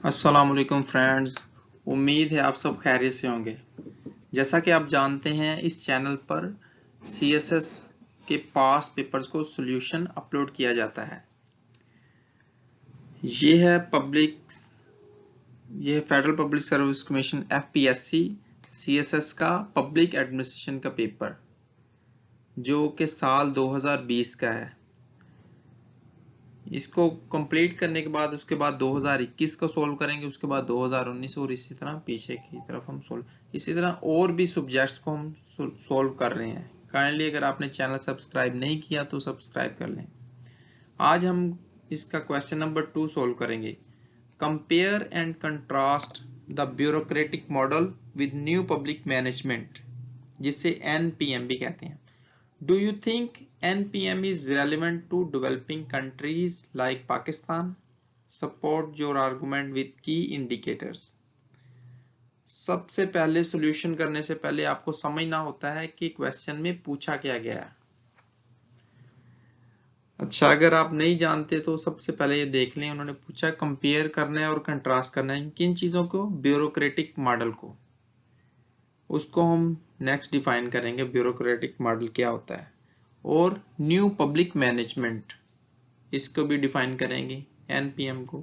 अस्सलाम वालेकुम फ्रेंड्स। उम्मीद है आप सब खैरियत से होंगे। जैसा कि आप जानते हैं इस चैनल पर CSS के पास पेपर्स को सॉल्यूशन अपलोड किया जाता है। ये है federal public service commission FPSC CSS का पब्लिक एडमिनिस्ट्रेशन का पेपर जो कि साल 2020 का है। इसको कंप्लीट करने के बाद उसके बाद 2021 को सोल्व करेंगे, उसके बाद 2019 और इसी तरह पीछे की तरफ हम सोल्व, इसी तरह और भी सब्जेक्ट्स को हम सोल्व कर रहे हैं। काइंडली अगर आपने चैनल सब्सक्राइब नहीं किया तो सब्सक्राइब कर लें। आज हम इसका क्वेश्चन नंबर 2 सोल्व करेंगे। Compare and contrast the bureaucratic model with new public management, जिसे NPM भी कहते हैं। Do you think NPM is relevant to developing countries like Pakistan? Support your argument with key indicators. सबसे पहले solution करने से पहले आपको समझना होता है कि क्वेश्चन में पूछा क्या गया है। अच्छा, अगर आप नहीं जानते तो सबसे पहले ये देख लें। उन्होंने पूछा कंपेयर करना है और कंट्रास्ट करना है किन चीजों को? ब्यूरोक्रेटिक मॉडल को। उसको हम नेक्स्ट डिफाइन करेंगे, ब्यूरोक्रेटिक मॉडल क्या होता है। और न्यू पब्लिक मैनेजमेंट, इसको भी डिफाइन करेंगे NPM को।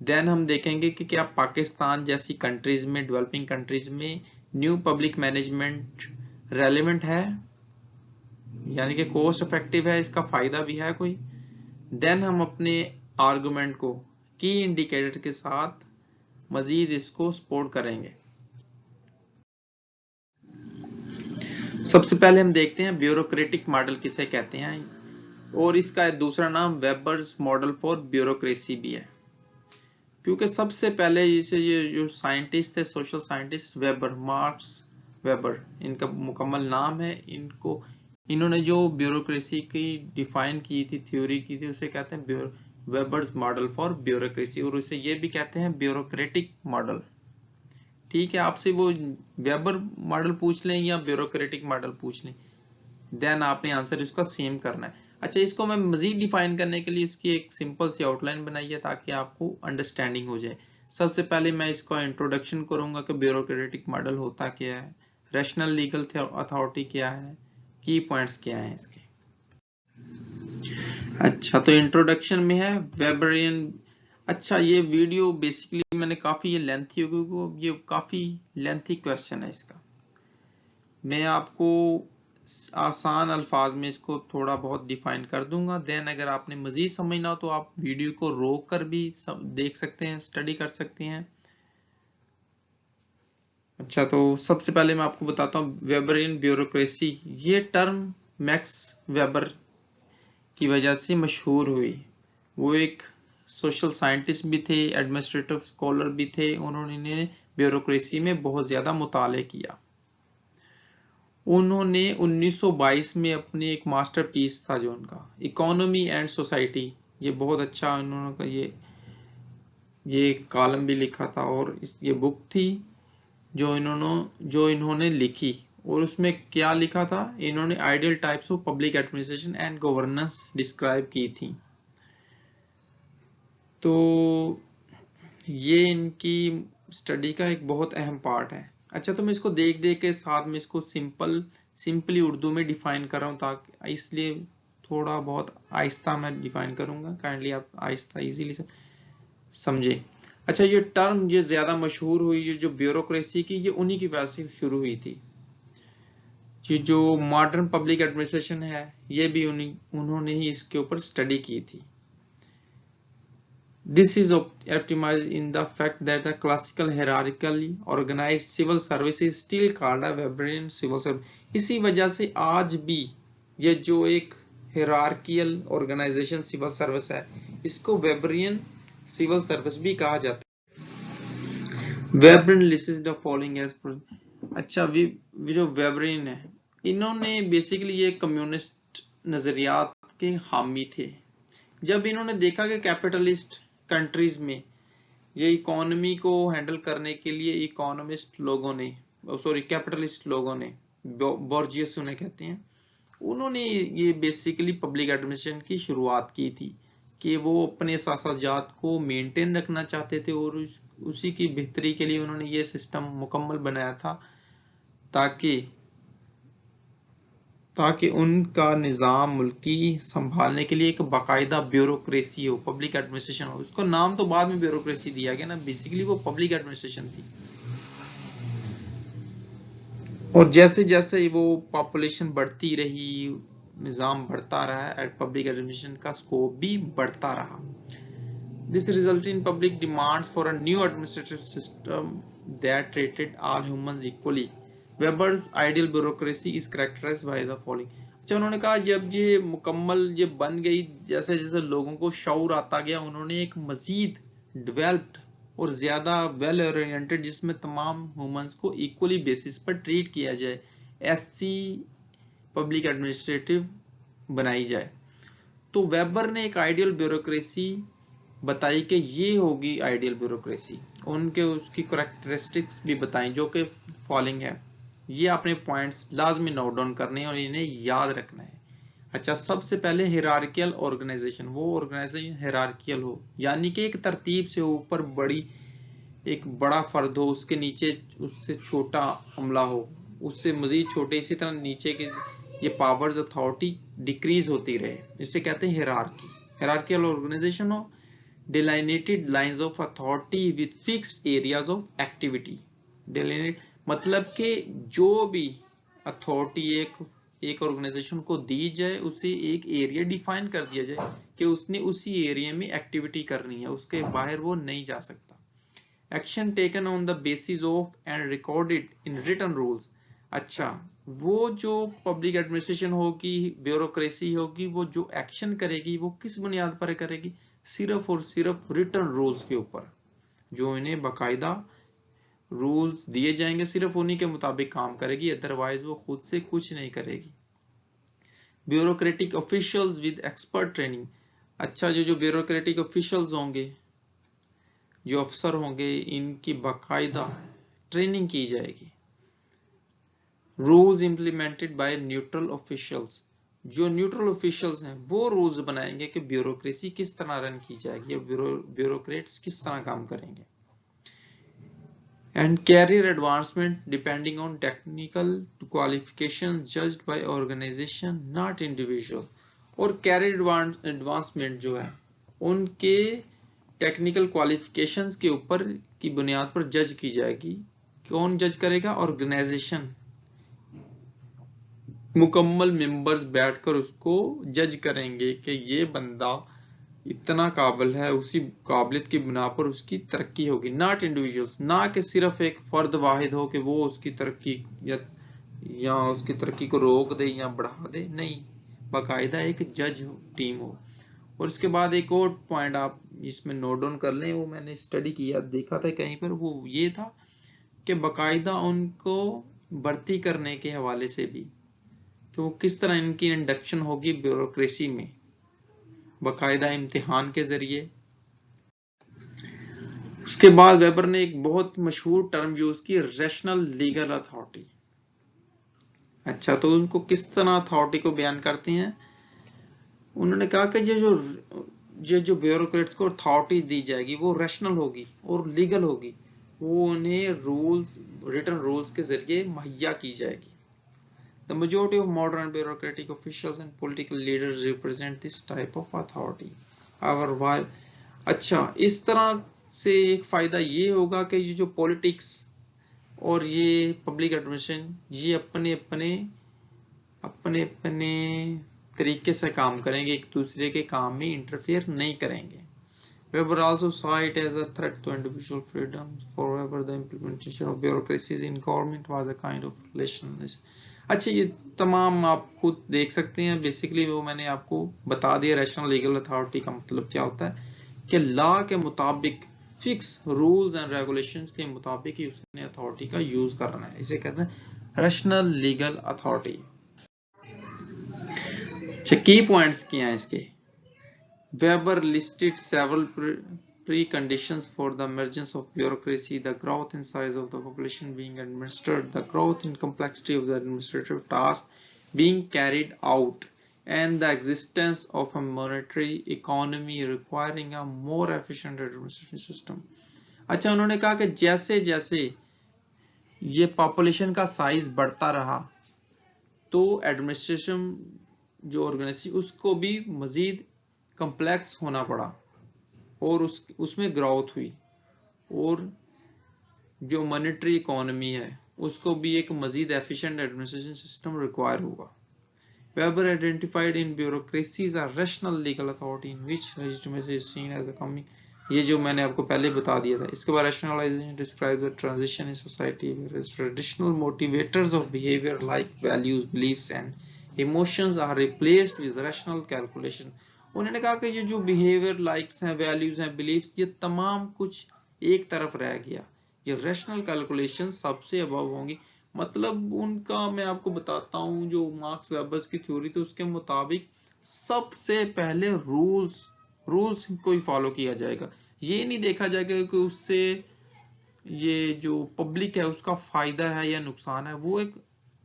देन हम देखेंगे कि क्या पाकिस्तान जैसी कंट्रीज में, डेवलपिंग कंट्रीज में न्यू पब्लिक मैनेजमेंट रेलेवेंट है, यानी कि कॉस्ट इफेक्टिव है, इसका फायदा भी है कोई। देन हम अपने आर्गुमेंट को की इंडिकेटर के साथ मजीद इसको सपोर्ट करेंगे। सबसे पहले हम देखते हैं ब्यूरोक्रेटिक मॉडल किसे कहते हैं, और इसका दूसरा नाम वेबर्स मॉडल फॉर ब्यूरोक्रेसी भी है। क्योंकि सबसे पहले ये जो साइंटिस्ट थे, social scientist weber, marks weber इनका मुकम्मल नाम है। इन्होंने जो ब्यूरोक्रेसी की डिफाइन की थी, थ्योरी की थी, उसे कहते हैं वेबर्स मॉडल फॉर ब्यूरोक्रेसी, और उसे ये भी कहते हैं ब्यूरोक्रेटिक मॉडल। ठीक है, आपसे वो वेबर मॉडल पूछ लें या ब्यूरोक्रेटिक मॉडल पूछ लें, देन आपने आंसर इसका सेम करना है। अच्छा, इसको मैं मजीद डिफाइन करने के लिए इसकी एक सिंपल सी आउटलाइन बनाई है ताकि आपको अंडरस्टैंडिंग हो जाए। सबसे पहले मैं इसका इंट्रोडक्शन करूंगा कि ब्यूरोक्रेटिक मॉडल होता क्या है, रैशनल लीगल अथॉरिटी क्या है, की पॉइंट्स क्या है इसके। अच्छा, तो इंट्रोडक्शन में है वेबरियन। अच्छा, ये वीडियो बेसिकली मैंने काफी ये लेंथी होगी, ये काफी लेंथी क्वेश्चन है इसका। मैं आपको आसान अल्फाज में इसको थोड़ा बहुत डिफाइन कर दूंगा। देन अगर आपने मजीद समझना हो तो आप वीडियो को रोक कर भी देख सकते हैं, स्टडी कर सकते हैं। अच्छा, तो सबसे पहले मैं आपको बताता हूँ वेबरियन ब्यूरोक्रेसी। ये टर्म मैक्स वेबर की वजह से मशहूर हुई। वो एक सोशल साइंटिस्ट भी थे, एडमिनिस्ट्रेटिव स्कॉलर भी थे। उन्होंने ब्यूरोक्रेसी में बहुत ज्यादा मुताले किया। उन्होंने 1922 में अपनी एक मास्टरपीस था जो उनका इकोनॉमी एंड सोसाइटी, ये बहुत अच्छा उन्होंने ये कॉलम भी लिखा था, और ये बुक थी जो इन्होंने लिखी। और उसमें क्या लिखा था, इन्होंने ideal types of public administration and governance describe की थी। तो ये इनकी स्टडी का एक बहुत अहम पार्ट है। अच्छा, तो मैं इसको देख के साथ में इसको सिंपली उर्दू में डिफाइन कर रहा हूँ, ताकि इसलिए थोड़ा बहुत आहिस्ता मैं डिफाइन करूंगा, काइंडली आप आहिस्ता इजीली समझे। अच्छा, ये टर्म ये ज्यादा मशहूर हुई, ये जो ब्यूरोक्रेसी की, ये उन्हीं की वजह से शुरू हुई थी। ये जो मॉडर्न पब्लिक एडमिनिस्ट्रेशन है, ये भी उन्होंने ही इसके ऊपर स्टडी की थी। This is optimized in the fact that the classical hierarchically organized civil service is still called a Weberian civil service. इसी वजह से आज भी ये जो एक hierarchical organization civil service है, इसको Weberian civil service भी कहा जाता है। Weberian lists the following as per। अच्छा, जो Weberian है, इन्होंने बेसिकली ये कम्युनिस्ट नजरियात के हामी थे। जब इन्होंने देखा कि कैपिटलिस्ट कंट्रीज में ये इकोनॉमी को हैंडल करने के लिए इकोनॉमिस्ट लोगों ने, कैपिटलिस्ट लोगों ने, बोर्जियस उन्हें कहते हैं, उन्होंने ये बेसिकली पब्लिक एडमिनिस्ट्रेशन की शुरुआत की थी कि वो अपने सासाजात को मेंटेन रखना चाहते थे और उसी की बेहतरी के लिए उन्होंने ये सिस्टम मुकम्मल बनाया था ताकि उनका निज़ाम मुल्की संभालने के लिए एक बाकायदा ब्यूरोक्रेसी हो, पब्लिक एडमिनिस्ट्रेशन हो। उसको नाम तो बाद में ब्यूरोक्रेसी दिया गया ना, बेसिकली वो पब्लिक एडमिनिस्ट्रेशन थी। और जैसे जैसे वो पॉपुलेशन बढ़ती रही, निज़ाम बढ़ता रहा, पब्लिक एडमिनिस्ट्रेशन का स्कोप भी बढ़ता रहा। This resulted in public demands for a new administrative system that treated all humans equally. Weber's ideal bureaucracy is characterized by the following. अच्छा, उन्होंने कहा जब ये मुकम्मल ये बन गई, जैसे जैसे लोगों को शऊर आता गया, उन्होंने एक मजीद डेवलप्ड और ज्यादा वेल ओरिएंटेड, जिसमें तमाम ह्यूमंस को इक्वली बेसिस पर ट्रीट किया जाए, ऐसी पब्लिक एडमिनिस्ट्रेटिव बनाई जाए। तो वेबर ने एक आइडियल ब्यूरोक्रेसी बताई कि ये होगी आइडियल ब्यूरोक्रेसी। उनके उसकी करैक्टरिस्टिक्स भी बताई जो कि फॉलोइंग है। ये आपने पॉइंट्स लाजमी नोट डाउन करने हैं और इन्हें याद रखना है। अच्छा, सबसे पहले हिरार्कियल ऑर्गेनाइजेशन, वो ऑर्गेनाइजेशन हिरार्कियल हो, यानी कि एक तरतीब से ऊपर एक बड़ा फर्द हो, उसके नीचे उससे छोटा अमला हो, उससे मजीद छोटे, इसी तरह नीचे के ये पावर्स अथॉरिटी डिक्रीज होती रहे, इसे कहते हैं हिरार्की। हिरार्कियल ऑर्गेनाइजेशन हो, delineated lines of authority with fixed areas of activity। delineate मतलब कि जो भी अथॉरिटी एक ऑर्गेनाइजेशन को दी जाए, उसे एक एरिया डिफाइन कर दिया जाए कि उसने उसी एरिया में एक्टिविटी करनी है, उसके बाहर वो नहीं जा सकता। Action taken on the basis of and recorded in written rules. अच्छा, वो जो पब्लिक एडमिनिस्ट्रेशन होगी, ब्यूरोक्रेसी होगी, वो जो एक्शन करेगी वो किस बुनियाद पर करेगी? सिर्फ और सिर्फ रिटन रूल्स के ऊपर। जो इन्हें बाकायदा रूल्स दिए जाएंगे, सिर्फ उन्हीं के मुताबिक काम करेगी, अदरवाइज वो खुद से कुछ नहीं करेगी। Bureaucratic officials with expert training. अच्छा, जो ब्यूरोक्रेटिक ऑफिशियल्स होंगे, जो अफसर होंगे, इनकी बाकायदा ट्रेनिंग की जाएगी। Rules implemented bye neutral officials. जो न्यूट्रल ऑफिशियल्स हैं वो रूल्स बनाएंगे कि ब्यूरोक्रेसी किस तरह रन की जाएगी, ब्यूरोक्रेट्स किस तरह काम करेंगे। And career advancement depending on technical qualification judged by organisation not individual. और कैरियर एडवांसमेंट जो है उनके टेक्निकल क्वालिफिकेशंस के ऊपर की बुनियाद पर जज की जाएगी। कौन जज करेगा? ऑर्गेनाइजेशन। मुकम्मल मेंबर्स बैठकर उसको जज करेंगे कि ये बंदा इतना काबिल है, उसी काबिलियत की बिना पर उसकी तरक्की होगी। नॉट इंडिविजुअल्स, ना कि सिर्फ एक फर्द वाहिद हो कि वो उसकी तरक्की या उसकी तरक्की को रोक दे या बढ़ा दे, नहीं, बाकायदा एक जज टीम हो। और उसके बाद एक और पॉइंट आप इसमें नोट डाउन कर लें, वो मैंने स्टडी किया, देखा था कहीं पर, वो ये था कि बाकायदा उनको भर्ती करने के हवाले से भी तो किस तरह इनकी इंडक्शन होगी ब्यूरोक्रेसी में, बाकायदा इम्तिहान के जरिए। उसके बाद वेबर ने एक बहुत मशहूर टर्म यूज की, रैशनल लीगल अथॉरिटी। अच्छा, तो उनको किस तरह अथॉरिटी को बयान करते हैं? उन्होंने कहा कि ये जो ब्यूरोक्रेट्स को अथॉरिटी दी जाएगी वो रैशनल होगी और लीगल होगी, वो उन्हें रूल्स, रिटन रूल्स के जरिए मुहैया की जाएगी। The majority of modern bureaucratic officials and political leaders represent this type of authority. However, while अच्छा, इस तरह से एक फायदा ये होगा कि ये जो पॉलिटिक्स और ये पब्लिक एडमिनिस्ट्रेशन, ये अपने अपने तरीके से काम करेंगे, एक दूसरे के काम में इंटरफेयर नहीं करेंगे। Weber also saw it as a threat to individual freedom. For Weber, the implementation of bureaucracies in government was a kind of relationalist. अच्छा, ये तमाम आप खुद देख सकते हैं, बेसिकली वो मैंने आपको बता दिया रैशनल लीगल अथॉरिटी का मतलब क्या होता है कि लॉ के मुताबिक, फिक्स रूल्स एंड रेगुलेशंस के मुताबिक ही उसने अथॉरिटी का यूज करना है, इसे कहते हैं रैशनल लीगल अथॉरिटी। अच्छा, की पॉइंट्स क्या हैं इसके? Weber listed several preconditions for the emergence of bureaucracy: the growth in size of the population being administered, the growth in complexity of the administrative task being carried out, and the existence of a monetary economy requiring a more efficient administration system. अच्छा, उन्होंने कहा कि जैसे जैसे ये population का size बढ़ता रहा तो एडमिनिस्ट्रेशन जो ऑर्गेनाइजेशन उसको भी मजीद कम्प्लेक्स होना पड़ा और उसमें ग्रोथ हुई और जो मॉनेटरी इकोनॉमी है उसको भी एक मजीद एफिशिएंट एडमिनिस्ट्रेशन सिस्टम रिक्वायर होगा. Weber identified in bureaucracies a rational legal authority in which legitimacy is seen as a coming. ये जो मैंने आपको पहले बता दिया था. इसके बाद rationalization describes the transition in society where traditional motivators of behavior like values, beliefs and emotions are replaced with rational calculation. उन्होंने कहा कि ये जो behavior likes हैं, values हैं, beliefs, ये तमाम कुछ एक तरफ रह गया. ये rational calculation सबसे above होंगी. मतलब उनका मैं आपको बताता हूं, जो मार्क्स वेबर्स की थ्योरी थी उसके मुताबिक सबसे पहले रूल्स को ही फॉलो किया जाएगा. ये नहीं देखा जाएगा कि उससे ये जो पब्लिक है उसका फायदा है या नुकसान है, वो एक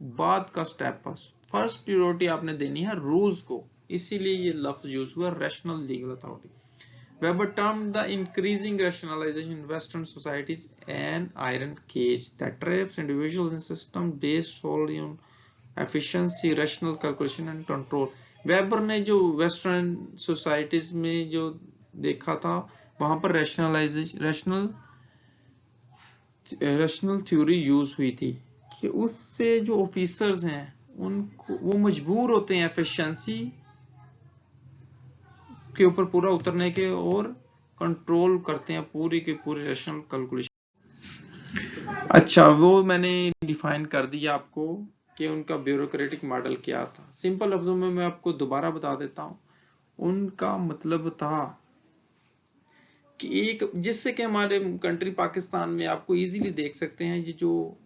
बाद का स्टेप है. फर्स्ट प्रायोरिटी आपने देनी है रूल्स को, इसीलिए ये लफ्ज यूज हुआ rational legal authority. Weber termed the increasing rationalization in Western societies an iron cage that traps individuals in system based solely on efficiency, rational calculation and control. Weber ने जो Western societies में जो देखा था वहां पर rational theory use हुई थी कि उससे जो ऑफिसर्स हैं उनको वो मजबूर होते हैं एफिशिएंसी के ऊपर पूरा उतरने के और कंट्रोल करते हैं पूरी के पूरी रैशनल कैलकुलेशन. अच्छा, वो मैंने डिफाइन कर दिया आपको कि उनका ब्यूरोक्रेटिक मॉडल क्या था. सिंपल लफ्जों में मैं आपको दोबारा बता देता हूं. उनका मतलब था कि एक जिससे कि हमारे कंट्री पाकिस्तान में आपको इजीली देख सकते हैं, ये जो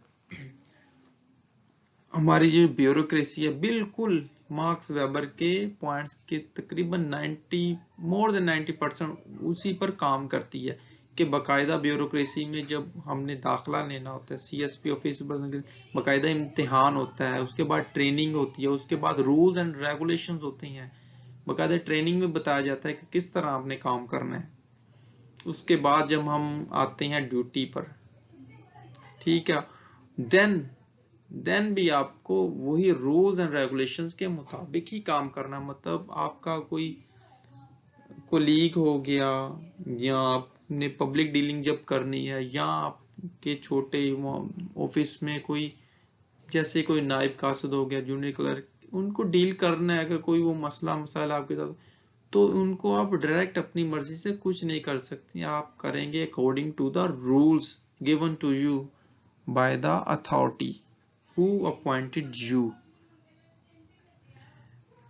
हमारी जो ब्यूरोक्रेसी है बिल्कुल मार्क्स वेबर के पॉइंट्स के तकरीबन 90% उसी पर काम करती है कि बकायदा ब्यूरोक्रेसी में जब हमने दाखला लेना होता है सीएसपी ऑफिस बकायदा इम्तिहान होता है, उसके बाद ट्रेनिंग होती है, उसके बाद रूल्स एंड रेगुलेशंस होती हैं, बकायदा ट्रेनिंग में बताया जाता है कि किस तरह आपने काम करना है. उसके बाद जब हम आते हैं ड्यूटी पर, ठीक है, देन भी आपको वही रूल्स एंड रेगुलेशंस के मुताबिक ही काम करना. मतलब आपका कोई कोलीग हो गया या आपने पब्लिक डीलिंग जब करनी है या आपके छोटे ऑफिस में कोई जैसे कोई नायब कासिद हो गया, जूनियर क्लर्क, उनको डील करना है. अगर कोई वो मसला आपके साथ तो उनको आप डायरेक्ट अपनी मर्जी से कुछ नहीं कर सकते. आप करेंगे according to the rules given to you by the authority who appointed you.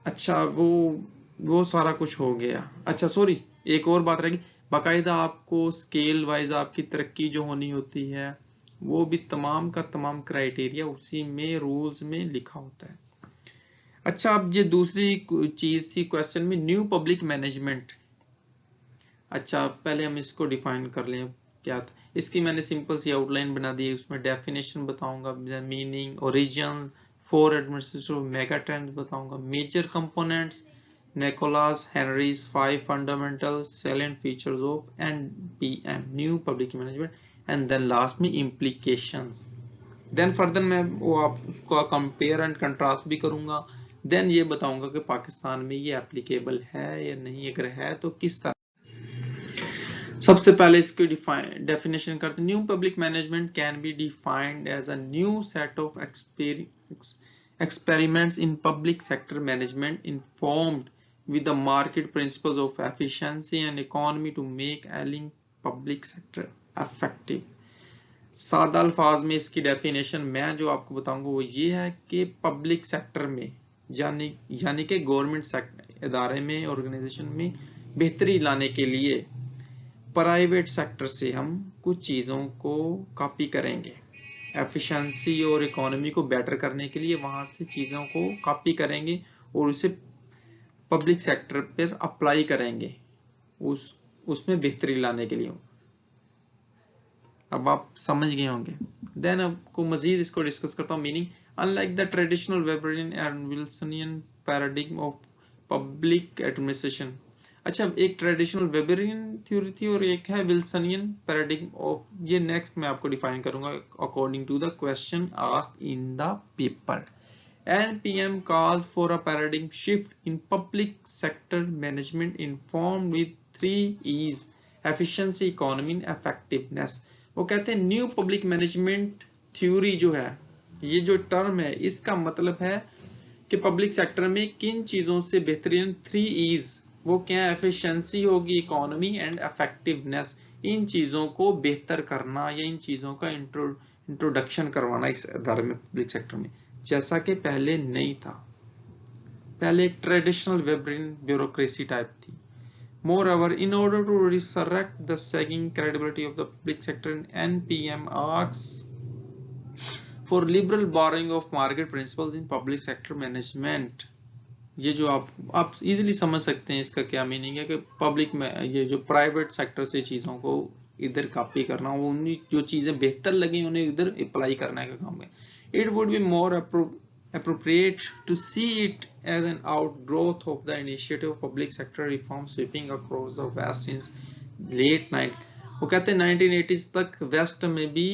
अच्छा, वो सारा कुछ हो गया. अच्छा सॉरी, एक और बात रहेगी, बाकायदा आपको स्केल वाइज आपकी तरक्की जो होनी होती है वो भी तमाम का तमाम क्राइटेरिया उसी में रूल्स में लिखा होता है. अच्छा, अब ये दूसरी चीज थी क्वेश्चन में, न्यू पब्लिक मैनेजमेंट. अच्छा, पहले हम इसको डिफाइन कर लें क्या था. इसकी मैंने सिंपल सी आउटलाइन बना दी है, उसमें डेफिनेशन बताऊंगा, meaning, origin, 4 administrative mega trends बताऊंगा, major components, Nicholas Henry's 5 fundamental salient features of NPM new public management, and then last में इम्प्लीकेशंस. देन फर्दर मैं वो आप उसका कंपेयर एंड कंट्रास्ट भी करूंगा. देन ये बताऊंगा कि पाकिस्तान में ये एप्लीकेबल है या नहीं, अगर है तो किस तरह. सबसे पहले इसकी डेफिनेशन करते हैं. New public management can be defined as a new set of experiments in public sector management informed with the market principles of efficiency and economy to make ailing public sector effective. सादा अल्फाज में इसकी definition मैं जो आपको बताऊंगा वो ये है कि पब्लिक सेक्टर में यानी कि गवर्नमेंट इदारे में, ऑर्गेनाइजेशन में बेहतरी लाने के लिए प्राइवेट सेक्टर से हम कुछ चीजों को कॉपी करेंगे. एफिशिएंसी और इकोनॉमी को बेटर करने के लिए वहां से चीजों को कॉपी करेंगे और उसे पब्लिक सेक्टर पर अप्लाई करेंगे उसमें बेहतरी लाने के लिए. अब आप समझ गए होंगे. देन आपको मजीद इसको डिस्कस करता हूं. Meaning, unlike the traditional Weberian and Wilsonian paradigm of public administration. अच्छा, एक ट्रेडिशनल वेबरियन थ्योरी थी और एक है विल्सनियन पैराडिग्म ऑफ, ये नेक्स्ट मैं आपको डिफाइन करूंगा according to the question asked in the paper. NPM calls for a paradigm shift in public sector management informed with 3 E's: efficiency, economy and effectiveness। वो कहते हैं न्यू पब्लिक मैनेजमेंट थ्योरी जो है, ये जो टर्म है, इसका मतलब है कि पब्लिक सेक्टर में किन चीजों से बेहतरीन 3 E's, वो क्या है, एफिशिएंसी होगी, इकोनॉमी एंड इफेक्टिवनेस, इन चीजों को बेहतर करना या इन चीजों का इंट्रोडक्शन करवाना इस अदारे में, पब्लिक सेक्टर में, जैसा कि पहले नहीं था। पहले एक ट्रेडिशनल वेबरियन ब्यूरोक्रेसी टाइप थी। Moreover, in order to resurrect the sagging credibility of the public sector, NPM asks for liberal borrowing of market principles in public sector management। ये जो आप इजीली समझ सकते हैं इसका क्या मीनिंग है कि पब्लिक में ये जो प्राइवेट सेक्टर से चीजों को इधर कॉपी करना, वो उन्हीं जो चीजें बेहतर लगी उन्हें इधर अप्लाई करने का काम है। It would be more appropriate to see it as an outgrowth of the initiative of public sector reform sweeping across the West since late 90। वो कहते हैं 1980s तक वेस्ट में भी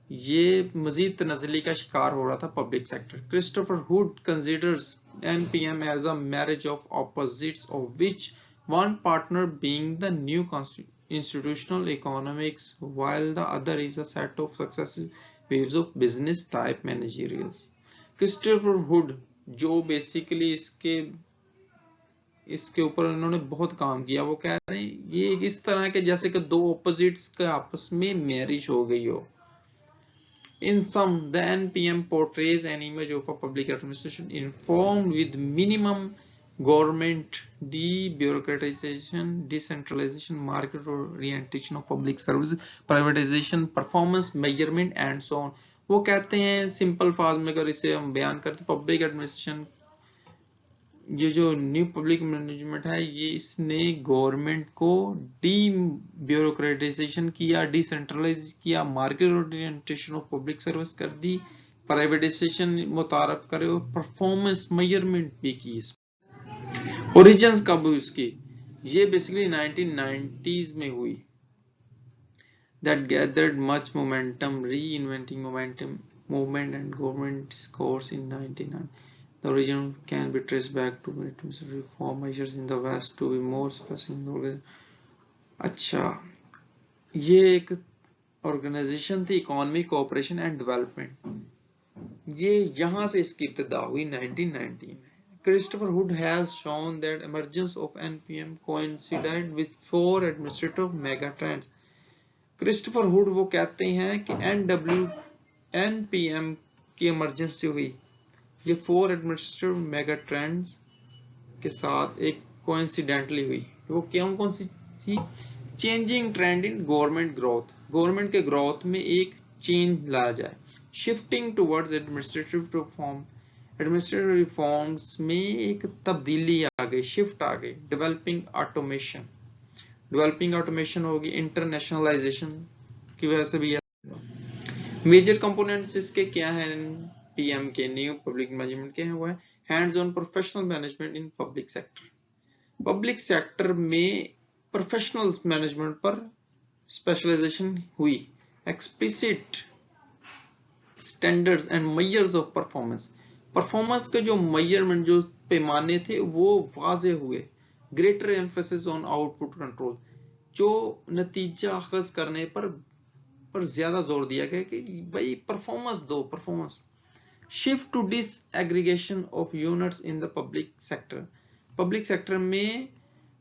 ये मजीद तनज़ली का शिकार हो रहा था public sector. Christopher hood considers NPM as a marriage of opposites, of which one partner being the new institutional economics while the other is a set of successive waves of business type managerials। Christopher hood जो basically इसके ऊपर उन्होंने बहुत काम किया, वो कह रहे हैं ये इस तरह के जैसे कि दो ऑपोजिट्स के आपस में मैरिज हो गई हो। In sum, the NPM portrays an image of a public administration informed with minimum government, debureaucratization, decentralization, market orientation of public services, privatization, performance measurement and so on। वो कहते हैं सिंपल फार्म में अगर इसे हम बयान करते, पब्लिक एडमिनिस्ट्रेशन, ये जो न्यू पब्लिक मैनेजमेंट है, ये इसने गवर्नमेंट को डी ब्यूरोक्रेटाइजेशन किया, डिसेंट्रलाइज किया, market orientation of public service कर दी, प्राइवेटाइजेशन मुतारफ करे और परफॉर्मेंस मेजरमेंट भी की। ओरिजिन्स कब हुई उसकी, ये बेसिकली 1990s में हुई। That gathered much momentum, reinventing movement and government discourse in 1990। The origin can be traced back to reform measures in the West to be more specific। अच्छा, ये एक ऑर्गेनाइजेशन थी, इकोनॉमिक कोऑपरेशन एंड डेवलपमेंट, ये यहाँ से इसकी इब्तिदा हुई 1990 में। Christopher Hood has shown that emergence of NPM coincided with 4 administrative megatrends। Christopher hood वो कहते हैं कि NPM की इमरजेंसी हुई ये 4 एडमिनिस्ट्रेटिव मेगा ट्रेंड्स के साथ एक कोइंसिडेंटली हुई। वो कौन सी थी? Changing trend in government growth, government के ग्रोथ में एक चेंज लाया जाए। Shifting towards administrative reform, administrative reforms में एक तब्दीली आ गई, शिफ्ट आ गई। डेवलपिंग ऑटोमेशन, डेवलपिंग ऑटोमेशन होगी, इंटरनेशनलाइजेशन की वजह से भी। मेजर कंपोनेंट्स इसके क्या हैं पीएम के न्यू पब्लिक मैनेजमेंट के हैं? वो है hands on professional management in public sector. Public sector में प्रोफेशनल मैनेजमेंट पर स्पेशलाइजेशन हुई। Explicit standards and measures of performance, performance के जो मेजरमेंट, जो पैमाने थे वो वाजे हुए। Greater emphasis on output control, जो नतीजा अखज करने पर ज्यादा जोर दिया गया कि भाई परफॉर्मेंस दो, performance. Shift to disaggregation of units in the public sector, public sector में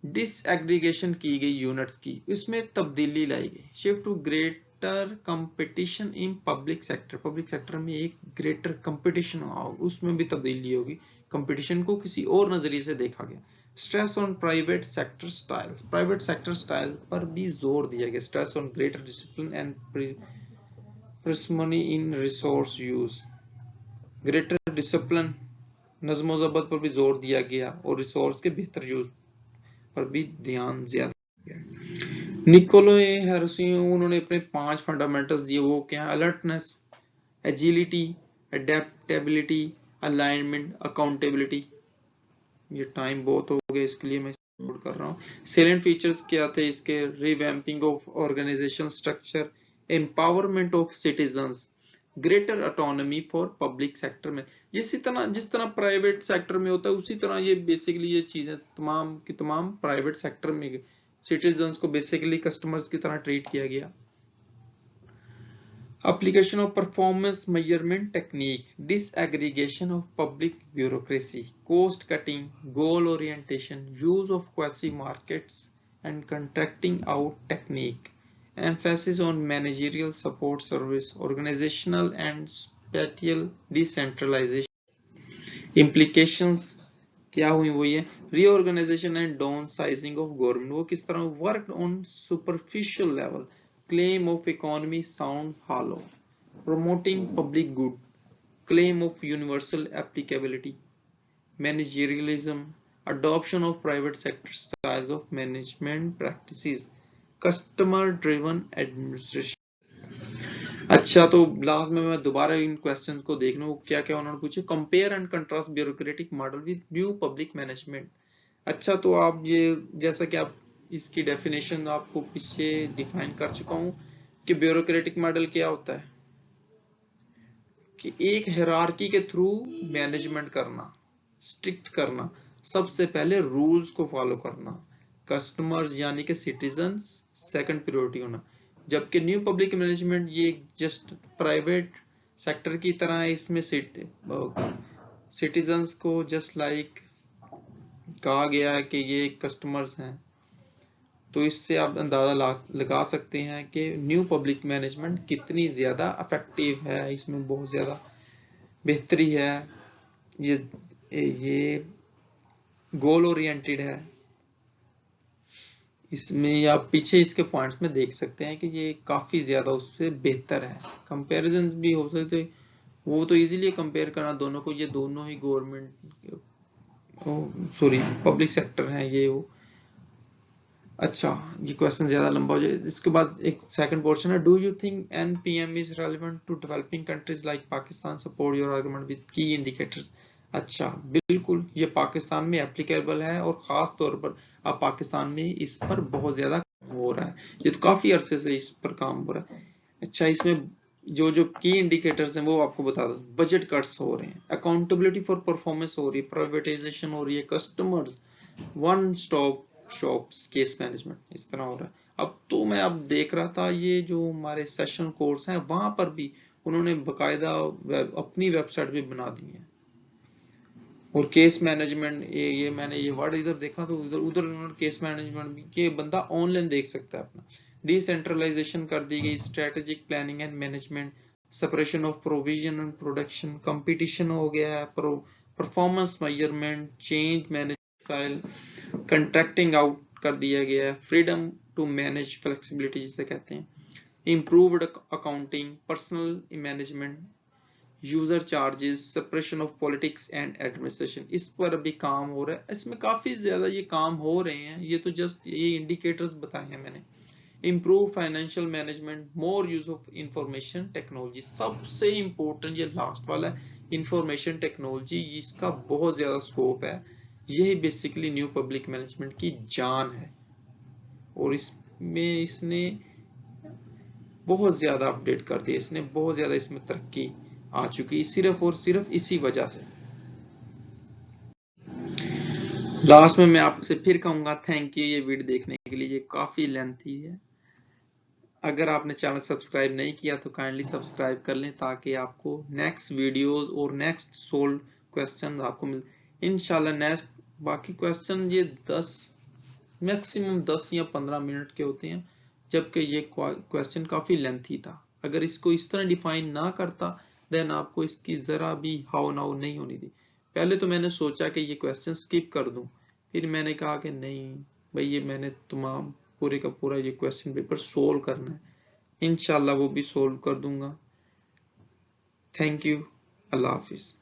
डिसएग्रीगेशन की गई यूनिट्स की, इसमें तब्दीली लाई गई। Shift to greater competition in public sector, public sector में एक ग्रेटर कंपटीशन होगा, उसमें भी तब्दीली होगी, कंपटीशन को किसी और नजरिए से देखा गया। Stress on private sector style, private sector style पर भी जोर दिया गया। Stress on greater discipline and parsimony in resource use, greater discipline, नज़्म ज़ब्त पर भी जोर दिया गया और रिसोर्स के बेहतर यूज पर भी ध्यान ज्यादा दिया। निकोलो हेरसियो, उन्होंने अपने 5 फंडामेंटल्स दिए, वो क्या? Alertness, agility, adaptability, alignment, accountability. ये टाइम बहुत हो गया, इसके लिए मैं नोट कर रहा हूँ। सेलेंट फीचर्स क्या थे इसके? Revamping of organisation structure, empowerment of citizens, greater autonomy for public sector में। जिस तरह प्राइवेट सेक्टर में होता है उसी तरह ये बेसिकली ये चीजें तमाम की तमाम प्राइवेट सेक्टर में सिटीजंस को बेसिकली कस्टमर्स की तरह ट्रीट किया गया। Application of performance measurement technique, disaggregation of public bureaucracy, cost cutting, goal orientation, use of quasi markets and contracting out technique, emphasis on managerial support service, organizational and spatial decentralization. Implications क्या हुई वो ये reorganization and downsizing of government, वो किस तरह worked on superficial level, claim of economy sound hollow, promoting public good, claim of universal applicability, managerialism, adoption of private sector styles of management practices, customer driven administration। अच्छा, तो last में मैं दोबारा इन questions को देख लूं क्या क्या उन्होंने पूछे। Compare and contrast bureaucratic model with new public management. अच्छा, तो आप ये जैसा कि आप इसकी डेफिनेशन आपको पीछे डिफाइन कर चुका हूं कि ब्यूरोक्रेटिक मॉडल क्या होता है कि एक हायरार्की के थ्रू मैनेजमेंट करना, स्ट्रिक्ट करना, सबसे पहले रूल्स को फॉलो करना, कस्टमर्स यानी कि सिटीजंस सेकंड प्रायोरिटी होना। जबकि न्यू पब्लिक मैनेजमेंट ये जस्ट प्राइवेट सेक्टर की तरह है, इसमें सिटीजंस को जस्ट लाइक कहा गया है कि ये कस्टमर्स हैं। तो इससे आप अंदाजा लगा सकते हैं कि न्यू पब्लिक मैनेजमेंट कितनी ज्यादा इफेक्टिव है, इसमें बहुत ज्यादा बेहतरी है, ये गोल ओरिएंटेड है। इसमें आप पीछे इसके पॉइंट्स में देख सकते हैं कि ये काफी ज्यादा उससे बेहतर है। कंपैरिजन भी हो सकते, वो तो इजीली कंपेयर करना दोनों को, ये दोनों ही गवर्नमेंट सॉरी पब्लिक सेक्टर है ये वो। अच्छा, ये क्वेश्चन ज्यादा लंबा हो जाए। इसके बाद एक सेकंड पोर्शन है, do you think NPM is relevant to developing countries like Pakistan, support your argument with key indicators. अच्छा, बिल्कुल ये पाकिस्तान में एप्लीकेबल है और खास तौर पर अब पाकिस्तान में इस पर बहुत ज्यादा हो रहा है, ये तो काफी अरसे से इस पर काम हो रहा है। अच्छा, इसमें जो की इंडिकेटर्स हैं वो आपको बता दो। बजट कट्स हो रहे हैं, अकाउंटेबिलिटी फॉर परफॉर्मेंस हो रही है, प्राइवेटाइजेशन हो रही है, customers one stop shops case management, इस तरह हो रहा है। अब तो मैं अब देख रहा था ये जो हमारे सेशन कोर्स हैं वहां पर भी उन्होंने बकायदा अपनी वेबसाइट भी बना दी है। और केस मैनेजमेंट ये मैंने ये वर्ड इधर देखा तो उधर उन्होंने केस मैनेजमेंट भी के बंदा ऑनलाइन देख सकता है अपना। डिसेंट्रलाइजेशन कर दी गई, strategic planning and management, separation of provision and production, competition हो गया है, performance measurement, change management style, contracting out कर दिया गया है, फ्रीडम टू मैनेज, फ्लेक्सिबिलिटी जिसे कहते हैं, improved accounting, personal management, user charges, separation of politics and administration, इस पर अभी काम हो रहा है। इसमें काफी ज्यादा ये काम हो रहे हैं, ये तो जस्ट ये इंडिकेटर्स बताए हैं मैंने। Improve financial management, more use of information technology, सबसे इंपॉर्टेंट ये लास्ट वाला है इंफॉर्मेशन टेक्नोलॉजी, इसका बहुत ज्यादा स्कोप है। यही बेसिकली न्यू पब्लिक मैनेजमेंट की जान है और इसमें इसने बहुत ज्यादा अपडेट कर दिया, इसने बहुत ज्यादा इसमें तरक्की आ चुकी सिर्फ और सिर्फ इसी वजह से। लास्ट में मैं आपसे फिर कहूंगा थैंक यू ये वीडियो देखने के लिए, ये काफी लेंथी है। अगर आपने चैनल सब्सक्राइब नहीं किया तो काइंडली सब्सक्राइब कर लें ताकि आपको नेक्स्ट वीडियोस और नेक्स्ट सोल्व क्वेश्चन आपको मिल इंशाल्लाह। नेक्स्ट बाकी क्वेश्चन ये 10 मैक्सिमम 10 या 15 मिनट के होते हैं, जबकि ये क्वेश्चन काफी लेंथी था। अगर इसको इस तरह डिफाइन ना करता देन आपको इसकी जरा भी हाउ नाउ नहीं होनी थी। पहले तो मैंने सोचा कि ये क्वेश्चन स्किप कर दूं, फिर मैंने कहा कि नहीं भाई ये मैंने तमाम पूरे का पूरा ये क्वेश्चन पेपर सोल्व करना है, इंशाल्लाह वो भी सोल्व कर दूंगा। Thank you, Allah Hafiz.